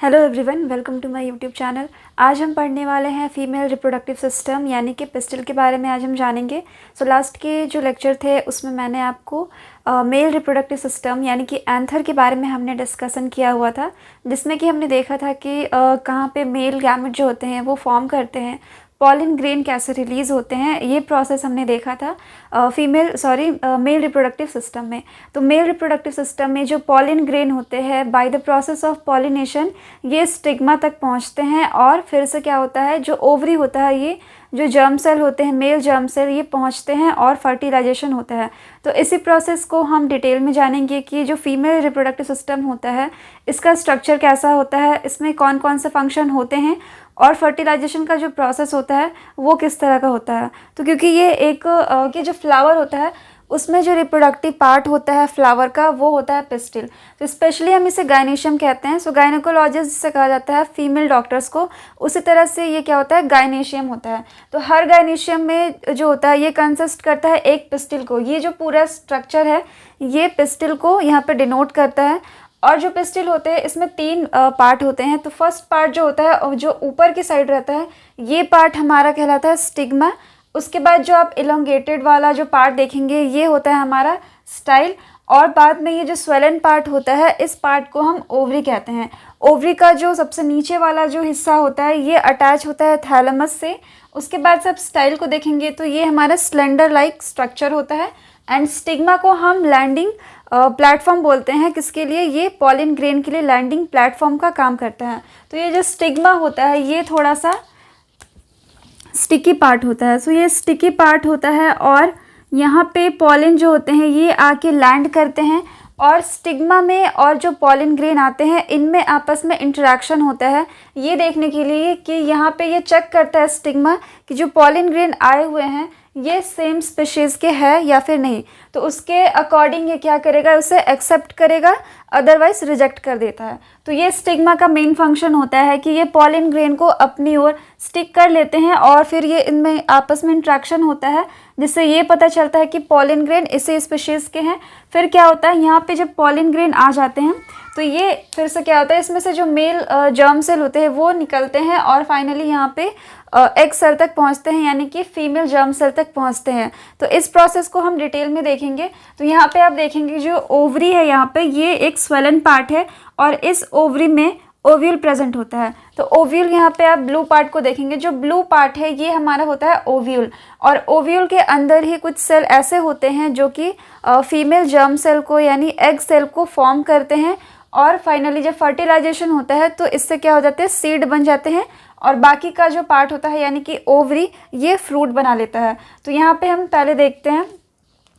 Hello everyone, welcome to my YouTube channel. आज हम पढ़ने वाले हैं फीमेल रिप्रोडक्टिव सिस्टम यानी कि पिस्टल के बारे में आज हम जानेंगे। लास्ट के जो लेक्चर थे उसमें मैंने आपको मेल रिप्रोडक्टिव सिस्टम यानी कि एंथर के बारे में हमने डिस्कशन किया हुआ था, जिसमें कि हमने देखा था कि कहाँ पे मेल गैमेट जो होते हैं वो फॉर्म करते हैं, पॉलन ग्रेन कैसे रिलीज़ होते हैं, ये प्रोसेस हमने देखा था मेल रिप्रोडक्टिव सिस्टम में। तो मेल रिप्रोडक्टिव सिस्टम में जो पॉलन ग्रेन होते हैं by the process of pollination ये स्टिग्मा तक पहुंचते हैं और फिर से क्या होता है, जो ओवरी होता है, ये जो जर्म सेल होते हैं, मेल जर्म सेल, ये पहुंचते हैं और फर्टिलाइजेशन होता है। तो इसी प्रोसेस को हम डिटेल में जानेंगे कि जो फीमेल रिप्रोडक्टिव सिस्टम होता है इसका स्ट्रक्चर कैसा होता है, इसमें कौन कौन से फंक्शन होते हैं और फर्टिलाइजेशन का जो प्रोसेस होता है वो किस तरह का होता है। तो क्योंकि ये एक कि जो फ्लावर होता है उसमें जो रिप्रोडक्टिव पार्ट होता है फ्लावर का वो होता है पिस्टिल। तो स्पेशली हम इसे गायनेशियम कहते हैं। गायनेकोलॉजिस्ट जिसे कहा जाता है फीमेल डॉक्टर्स को, उसी तरह से ये क्या होता है, गायनेशियम होता है। तो हर गायनेशियम में जो होता है ये कंसिस्ट करता है एक पिस्टिल को। ये जो पूरा स्ट्रक्चर है ये पिस्टिल को यहाँ पे डिनोट करता है। और जो पिस्टिल होते हैं इसमें तीन पार्ट होते हैं। तो फर्स्ट पार्ट जो होता है जो ऊपर की साइड रहता है ये पार्ट हमारा कहलाता है स्टिग्मा। उसके बाद जो आप इलोंगेटेड वाला जो पार्ट देखेंगे ये होता है हमारा स्टाइल। और बाद में ये जो स्वेलन पार्ट होता है इस पार्ट को हम ओवरी कहते हैं। ओवरी का जो सबसे नीचे वाला जो हिस्सा होता है ये अटैच होता है थैलेमस से। उसके बाद से आप स्टाइल को देखेंगे तो ये हमारा स्लेंडर लाइक स्ट्रक्चर होता है। एंड स्टिग्मा को हम लैंडिंग प्लेटफॉर्म बोलते हैं। किसके लिए? ये पॉलन ग्रेन के लिए लैंडिंग प्लेटफॉर्म का काम करता है। तो ये जो स्टिग्मा होता है ये थोड़ा सा स्टिकी पार्ट होता है। ये स्टिकी पार्ट होता है और यहाँ पे पॉलन जो होते हैं ये आके लैंड करते हैं और स्टिग्मा में और जो पॉलन ग्रेन आते हैं इनमें आपस में इंटरेक्शन होता है, ये देखने के लिए कि यहाँ पे ये चेक करता है स्टिग्मा कि जो पॉलन ग्रेन आए हुए हैं ये सेम स्पीशीज़ के हैं या फिर नहीं। तो उसके अकॉर्डिंग ये क्या करेगा, उसे एक्सेप्ट करेगा, अदरवाइज रिजेक्ट कर देता है। तो ये स्टिग्मा का मेन फंक्शन होता है कि ये पॉलन ग्रेन को अपनी ओर स्टिक कर लेते हैं और फिर ये इनमें आपस में इंट्रैक्शन होता है जिससे ये पता चलता है कि पॉलन ग्रेन इसी स्पीशीज़ के हैं। फिर क्या होता है, यहाँ पे जब पॉलन ग्रेन आ जाते हैं तो ये फिर से क्या होता है, इसमें से जो मेल जर्म सेल होते हैं वो निकलते हैं और फाइनली यहाँ पे एग सेल तक पहुँचते हैं यानी कि फीमेल जर्म सेल तक पहुँचते हैं। तो इस प्रोसेस को हम डिटेल में देखेंगे। तो यहाँ पे आप देखेंगे जो ओवरी है यहाँ पे ये एक स्वेलन पार्ट है और इस ओवरी में ओव्यूल प्रेजेंट होता है। तो ओव्यूल यहाँ पे आप ब्लू पार्ट को देखेंगे, जो ब्लू पार्ट है ये हमारा होता है ओव्यूल। और ओव्यूल के अंदर ही कुछ सेल ऐसे होते हैं जो कि फीमेल जर्म सेल को यानी एग सेल को फॉर्म करते हैं और फाइनली जब फर्टिलाइजेशन होता है तो इससे क्या हो जाते हैं, सीड बन जाते हैं और बाकी का जो पार्ट होता है यानी कि ओवरी ये फ्रूट बना लेता है। तो यहाँ पे हम पहले देखते हैं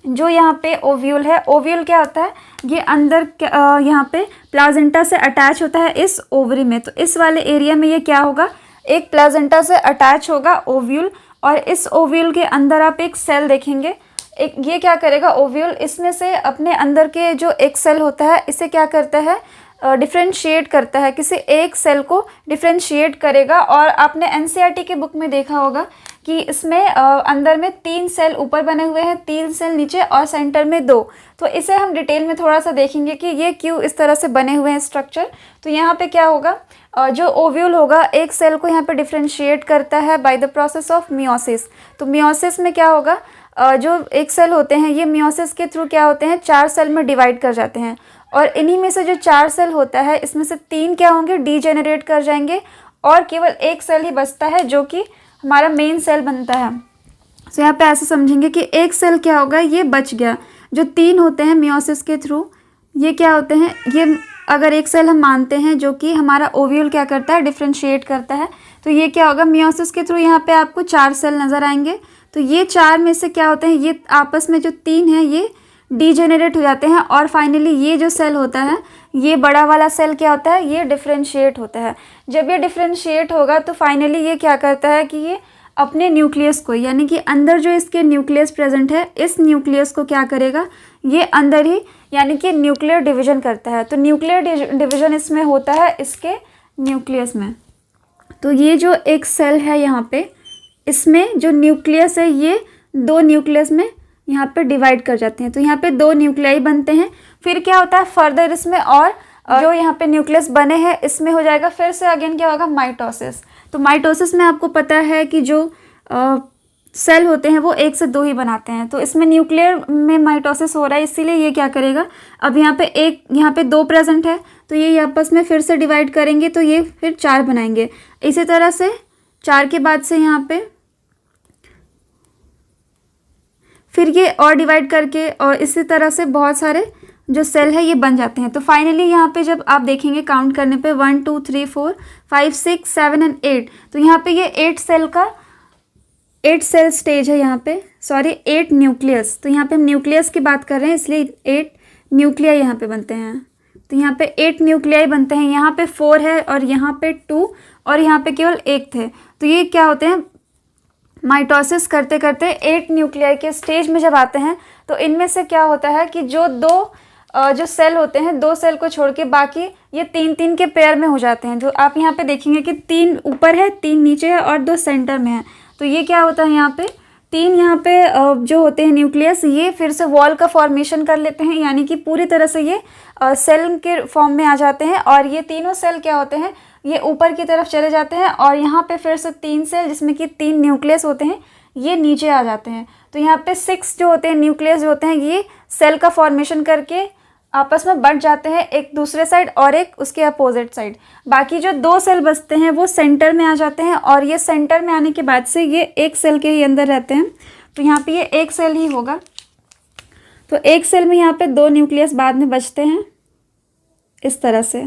जो यहाँ पे ओव्यूल है। ओव्यूल क्या होता है, ये अंदर यहाँ पे प्लाजेंटा से अटैच होता है इस ओवरी में। तो इस वाले एरिया में ये क्या होगा, एक प्लाजेंटा से अटैच होगा ओव्यूल और इस ओव्यूल के अंदर आप एक सेल देखेंगे। एक ये क्या करेगा ओव्यूल, इसमें से अपने अंदर के जो एक सेल होता है इसे क्या करता है, डिफ्रेंशिएट करता है, किसी एक सेल को डिफ्रेंशिएट करेगा। और आपने एनसीईआरटी के बुक में देखा होगा कि इसमें अंदर में 3 सेल ऊपर बने हुए हैं, 3 सेल नीचे और सेंटर में 2। तो इसे हम डिटेल में थोड़ा सा देखेंगे कि ये क्यों इस तरह से बने हुए हैं स्ट्रक्चर। तो यहाँ पे क्या होगा, जो ओव्यूल होगा एक सेल को यहाँ पे डिफ्रेंशिएट करता है by the process of meiosis. तो मियोसिस में क्या होगा, जो एक सेल होते हैं ये मियोसिस के थ्रू क्या होते हैं, 4 सेल में डिवाइड कर जाते हैं और इन्हीं में से जो 4 सेल होता है इसमें से 3 क्या होंगे, डीजेनरेट कर जाएंगे और केवल एक सेल ही बचता है जो कि हमारा मेन सेल बनता है। तो यहाँ पे ऐसे समझेंगे कि एक सेल क्या होगा, ये बच गया। जो 3 होते हैं मियोसिस के थ्रू ये क्या होते हैं, ये अगर एक सेल हम मानते हैं जो कि हमारा ओव्यूल क्या करता है, डिफ्रेंशिएट करता है। तो ये क्या होगा, मियोसिस के थ्रू यहाँ पे आपको 4 सेल नज़र आएंगे। तो ये 4 में से क्या होते हैं, ये आपस में जो 3 हैं ये डीजेनरेट हो जाते हैं और फाइनली ये जो सेल होता है ये बड़ा वाला सेल क्या होता है, ये डिफ्रेंशिएट होता है। जब ये डिफ्रेंशिएट होगा तो फाइनली ये क्या करता है कि ये अपने न्यूक्लियस को यानी कि अंदर जो इसके न्यूक्लियस प्रेजेंट है इस न्यूक्लियस को क्या करेगा, ये अंदर ही यानी कि न्यूक्लियर डिवीजन करता है। तो न्यूक्लियर डिवीजन इसमें होता है इसके न्यूक्लियस में। तो ये जो एक सेल है यहाँ पे इसमें जो न्यूक्लियस है ये 2 न्यूक्लियस में यहाँ पे डिवाइड कर जाते हैं। तो यहाँ पे 2 न्यूक्लियाई बनते हैं। फिर क्या होता है, फर्दर इसमें और जो यहाँ पे न्यूक्लियस बने हैं इसमें हो जाएगा फिर से अगेन क्या होगा, माइटोसिस। तो माइटोसिस में आपको पता है कि जो सेल होते हैं वो 1 से 2 ही बनाते हैं, तो इसमें न्यूक्लियर में माइटोसिस हो रहा है, इसीलिए ये क्या करेगा, अब यहाँ पे 2 प्रेजेंट है तो ये आपस में फिर से डिवाइड करेंगे तो ये फिर 4 बनाएंगे। इसी तरह से 4 के बाद से यहाँ पे फिर ये और डिवाइड करके और इसी तरह से बहुत सारे जो सेल है ये बन जाते हैं। तो फाइनली यहाँ पे जब आप देखेंगे काउंट करने पे 1 2 3 4 5 6 7 एंड 8, तो यहाँ पे ये 8 सेल स्टेज है यहाँ पे, सॉरी 8 न्यूक्लियस। तो यहाँ पे हम न्यूक्लियस की बात कर रहे हैं इसलिए 8 न्यूक्लियाई यहाँ पे बनते हैं। तो यहाँ पे 8 न्यूक्लियाई बनते हैं, यहाँ पे 4 है और यहाँ पे 2 और यहाँ पे केवल 1 थे। तो ये क्या होते हैं, माइटोसिस करते करते 8 न्यूक्लियाई के स्टेज में जब आते हैं तो इनमें से क्या होता है कि जो सेल होते हैं 2 सेल को छोड़ के बाकी ये 3 के पेयर में हो जाते हैं। जो आप यहाँ पे देखेंगे कि 3 ऊपर है, 3 नीचे है और 2 सेंटर में है। तो ये क्या होता है, यहाँ पे 3 यहाँ पे जो होते हैं न्यूक्लियस ये फिर से वॉल का फॉर्मेशन कर लेते हैं, यानी कि पूरी तरह से ये सेल के फॉर्म में आ जाते हैं और ये तीनों सेल क्या होते हैं, ये ऊपर की तरफ चले जाते हैं और यहाँ पे फिर से 3 सेल जिसमें कि 3 न्यूक्लियस होते हैं ये नीचे आ जाते हैं। तो यहाँ पे 6 जो होते हैं न्यूक्लियस जो होते हैं ये सेल का फॉर्मेशन करके आपस में बंट जाते हैं, एक दूसरे साइड और एक उसके अपोजिट साइड। बाकी जो 2 सेल बचते हैं वो सेंटर में आ जाते हैं और ये सेंटर में आने के बाद से ये एक सेल के ही अंदर रहते हैं। तो यहाँ पे ये एक सेल ही होगा, तो एक सेल में यहाँ पे 2 न्यूक्लियस बाद में बचते हैं इस तरह से।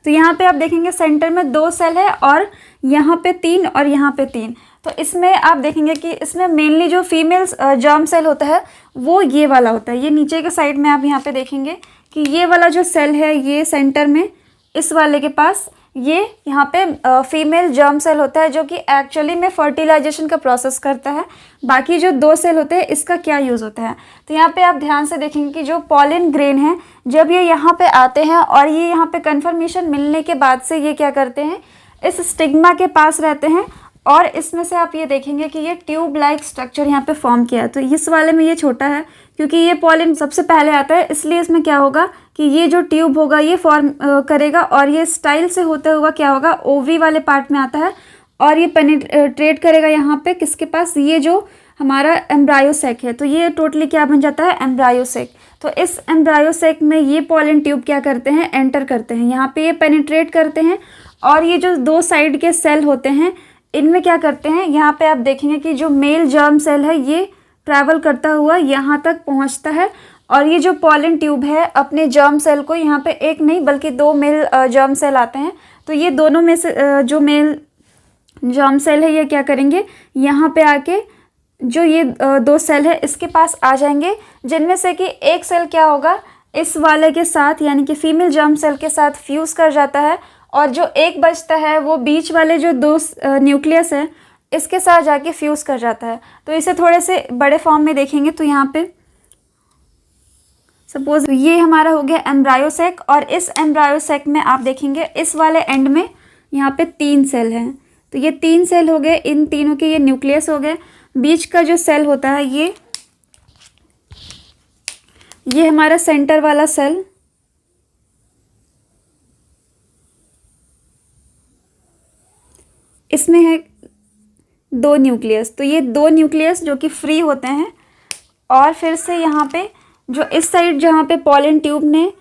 तो यहाँ पे आप देखेंगे सेंटर में 2 सेल है और यहाँ पे 3 और यहाँ पे 3। तो इसमें आप देखेंगे कि इसमें मेनली जो फीमेल जर्म सेल होता है वो ये वाला होता है। ये नीचे के साइड में आप यहाँ पे देखेंगे कि ये वाला जो सेल है ये सेंटर में इस वाले के पास ये यहाँ पे फीमेल जर्म सेल होता है जो कि एक्चुअली में फर्टिलाइजेशन का प्रोसेस करता है। बाकी जो 2 सेल होते हैं इसका क्या यूज़ होता है, तो यहाँ पे आप ध्यान से देखेंगे कि जो पॉलिन ग्रेन है जब ये यहाँ पे आते हैं और ये यहाँ पे कन्फर्मेशन मिलने के बाद से ये क्या करते हैं, इस स्टिग्मा के पास रहते हैं और इसमें से आप ये देखेंगे कि ये ट्यूब लाइक स्ट्रक्चर यहाँ पे फॉर्म किया है। तो इस वाले में ये छोटा है क्योंकि ये पॉलिन सबसे पहले आता है, इसलिए इसमें क्या होगा कि ये जो ट्यूब होगा ये फॉर्म करेगा और ये स्टाइल से होते हुआ क्या होगा, ओवरी वाले पार्ट में आता है और ये पेनिट्रेट करेगा यहाँ पे किसके पास, ये जो हमारा एम्ब्रायोसेक है। तो ये टोटली क्या बन जाता है, एम्ब्रायोसेक। तो इस एम्ब्रायोसेक में ये पॉलिन ट्यूब क्या करते हैं, एंटर करते हैं, यहाँ पे ये पेनिट्रेट करते हैं और ये जो 2 साइड के सेल होते हैं इनमें क्या करते हैं, यहाँ पे आप देखेंगे कि जो मेल जर्म सेल है ये ट्रैवल करता हुआ यहाँ तक पहुँचता है और ये जो पॉलिन ट्यूब है अपने जर्म सेल को यहाँ पे एक नहीं बल्कि 2 मेल जर्म सेल आते हैं। तो ये दोनों में से जो मेल जर्म सेल है ये क्या करेंगे, यहाँ पे आके जो ये 2 सेल है इसके पास आ जाएंगे, जिनमें से कि एक सेल क्या होगा इस वाले के साथ यानी कि फीमेल जर्म सेल के साथ फ्यूज़ कर जाता है और जो एक बचता है वो बीच वाले जो 2 न्यूक्लियस है इसके साथ जाके फ्यूज़ कर जाता है। तो इसे थोड़े से बड़े फॉर्म में देखेंगे तो यहाँ पे सपोज ये हमारा हो गया एम्ब्रायोसेक और इस एम्ब्रायोसेक में आप देखेंगे इस वाले एंड में यहाँ पे 3 सेल हैं। तो ये 3 सेल हो गए, इन तीनों के ये न्यूक्लियस हो गए। बीच का जो सेल होता है ये हमारा सेंटर वाला सेल, इसमें है 2 न्यूक्लियस। तो ये 2 न्यूक्लियस जो कि फ्री होते हैं और फिर से यहाँ पे जो इस साइड जहाँ पे पॉलिन ट्यूब ने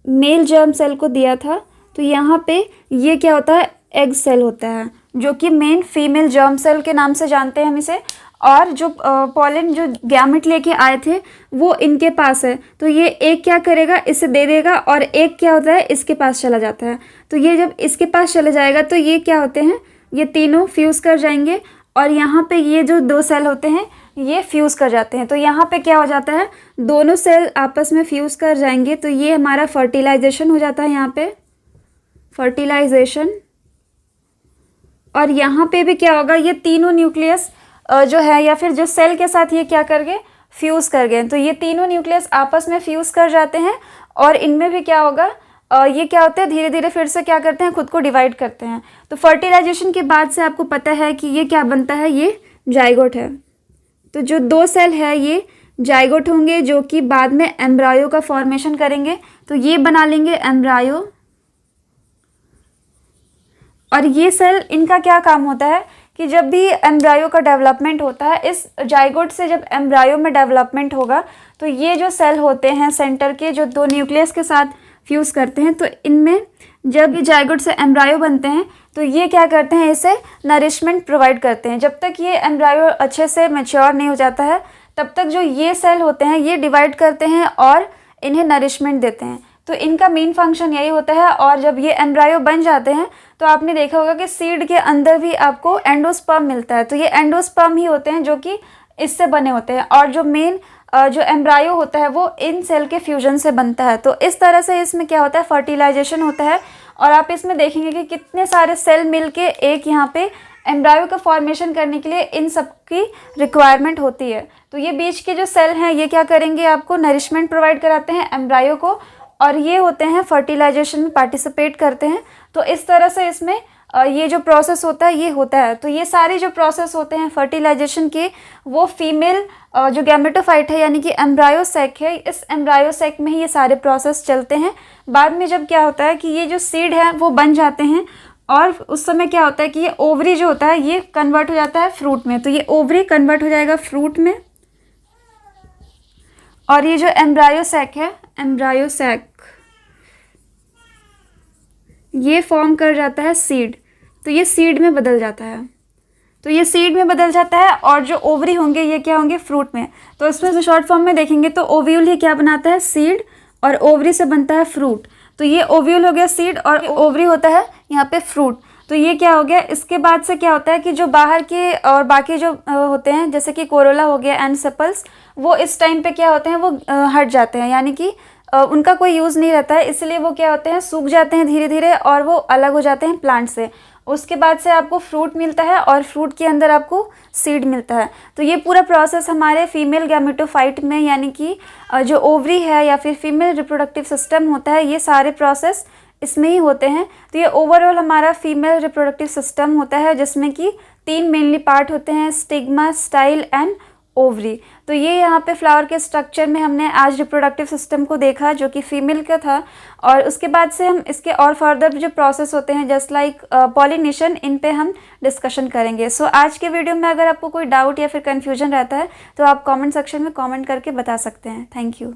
मेल जर्म सेल को दिया था तो यहाँ पे ये क्या होता है, एग सेल होता है जो कि मेन फीमेल जर्म सेल के नाम से जानते हैं हम इसे। और जो पॉलिन जो गैमेट लेके आए थे वो इनके पास है, तो ये एक क्या करेगा, इसे दे देगा और एक क्या होता है इसके पास चला जाता है। तो ये जब इसके पास चले जाएगा तो ये क्या होते हैं, ये तीनों फ्यूज़ कर जाएंगे और यहाँ पे ये जो 2 सेल होते हैं ये फ्यूज़ कर जाते हैं। तो यहाँ पे क्या हो जाता है, दोनों सेल आपस में फ्यूज़ कर जाएंगे तो ये हमारा फर्टिलाइजेशन हो जाता है, यहाँ पे फर्टिलाइजेशन। और यहाँ पे भी क्या होगा, ये तीनों न्यूक्लियस जो है या फिर जो सेल के साथ ये क्या कर गए, फ्यूज़ कर गए। तो ये तीनों न्यूक्लियस आपस में फ्यूज़ कर जाते हैं और इनमें भी क्या होगा, ये क्या होता है धीरे धीरे फिर से क्या करते हैं, खुद को डिवाइड करते हैं। तो फर्टिलाइजेशन के बाद से आपको पता है कि ये क्या बनता है, ये जाइगोट है। तो जो 2 सेल है ये जाइगोट होंगे जो कि बाद में एम्ब्रायो का फॉर्मेशन करेंगे। तो ये बना लेंगे एम्ब्रायो। और ये सेल, इनका क्या काम होता है कि जब भी एम्ब्रायो का डेवलपमेंट होता है, इस जाइगोट से जब एम्ब्रायो में डेवलपमेंट होगा तो ये जो सेल होते हैं सेंटर के, जो दो न्यूक्लियस के साथ फ्यूज़ करते हैं, तो इनमें जब ये जाइगोट से एम्ब्रायो बनते हैं तो ये क्या करते हैं, इसे नरिशमेंट प्रोवाइड करते हैं। जब तक ये एम्ब्रायो अच्छे से मैच्योर नहीं हो जाता है तब तक जो ये सेल होते हैं ये डिवाइड करते हैं और इन्हें नरिशमेंट देते हैं। तो इनका मेन फंक्शन यही होता है। और जब ये एम्ब्रायो बन जाते हैं तो आपने देखा होगा कि सीड के अंदर भी आपको एंडोस्पर्म मिलता है। तो ये एंडोस्पर्म ही होते हैं जो कि इससे बने होते हैं। और जो मेन जो एम्ब्रायो होता है वो इन सेल के फ्यूजन से बनता है। तो इस तरह से इसमें क्या होता है, फर्टिलाइजेशन होता है। और आप इसमें देखेंगे कि कितने सारे सेल मिलके एक यहाँ पे एम्ब्रायो का फॉर्मेशन करने के लिए इन सब की रिक्वायरमेंट होती है। तो ये बीच के जो सेल हैं ये क्या करेंगे, आपको नरिशमेंट प्रोवाइड कराते हैं एम्ब्रायो को, और ये होते हैं फर्टिलाइजेशन में पार्टिसिपेट करते हैं। तो इस तरह से इसमें ये जो प्रोसेस होता है ये होता है। तो ये सारे जो प्रोसेस होते हैं फर्टिलाइजेशन के, वो फीमेल जो गैमेटोफाइट है यानी कि एम्ब्रायो सैक है, इस एम्ब्रायो सैक में ही ये सारे प्रोसेस चलते हैं। बाद में जब क्या होता है कि ये जो सीड है वो बन जाते हैं, और उस समय क्या होता है कि ये ओवरी जो होता है ये कन्वर्ट हो जाता है फ्रूट में। तो ये ओवरी कन्वर्ट हो जाएगा फ्रूट में, और ये जो एम्ब्रायो सैक है, एम्ब्रायो सैक, ये फॉर्म कर जाता है सीड। तो ये सीड में बदल जाता है। तो ये सीड में बदल जाता है, और जो ओवरी होंगे ये क्या होंगे, फ्रूट में। तो इसमें से शॉर्ट फॉर्म में देखेंगे तो ओव्यूल ही क्या बनाता है, सीड, और ओवरी से बनता है फ्रूट। तो ये ओव्यूल हो गया सीड, और ओवरी होता है यहाँ पे फ्रूट। तो ये क्या हो गया। इसके बाद से क्या होता है कि जो बाहर के और बाकी जो होते हैं जैसे कि कोरोला हो गया एंड सेपल्स, वो इस टाइम पे क्या होते हैं, वो हट जाते हैं, यानी कि उनका कोई यूज़ नहीं रहता है, इसलिए वो क्या होते हैं, सूख जाते हैं धीरे धीरे, और वो अलग हो जाते हैं प्लांट से। उसके बाद से आपको फ्रूट मिलता है, और फ्रूट के अंदर आपको सीड मिलता है। तो ये पूरा प्रोसेस हमारे फीमेल गैमेटोफाइट में, यानी कि जो ओवरी है या फिर फीमेल रिप्रोडक्टिव सिस्टम होता है, ये सारे प्रोसेस इसमें ही होते हैं। तो ये ओवरऑल हमारा फीमेल रिप्रोडक्टिव सिस्टम होता है, जिसमें कि 3 मेनली पार्ट होते हैं, स्टिग्मा, स्टाइल एंड ओवरी। तो ये यहाँ पे फ्लावर के स्ट्रक्चर में हमने आज रिप्रोडक्टिव सिस्टम को देखा जो कि फीमेल का था। और उसके बाद से हम इसके और फर्दर जो प्रोसेस होते हैं जस्ट लाइक पॉलिनेशन, इन पे हम डिस्कशन करेंगे। सो आज के वीडियो में अगर आपको कोई डाउट या फिर कन्फ्यूजन रहता है तो आप कमेंट सेक्शन में कमेंट करके बता सकते हैं। Thank you.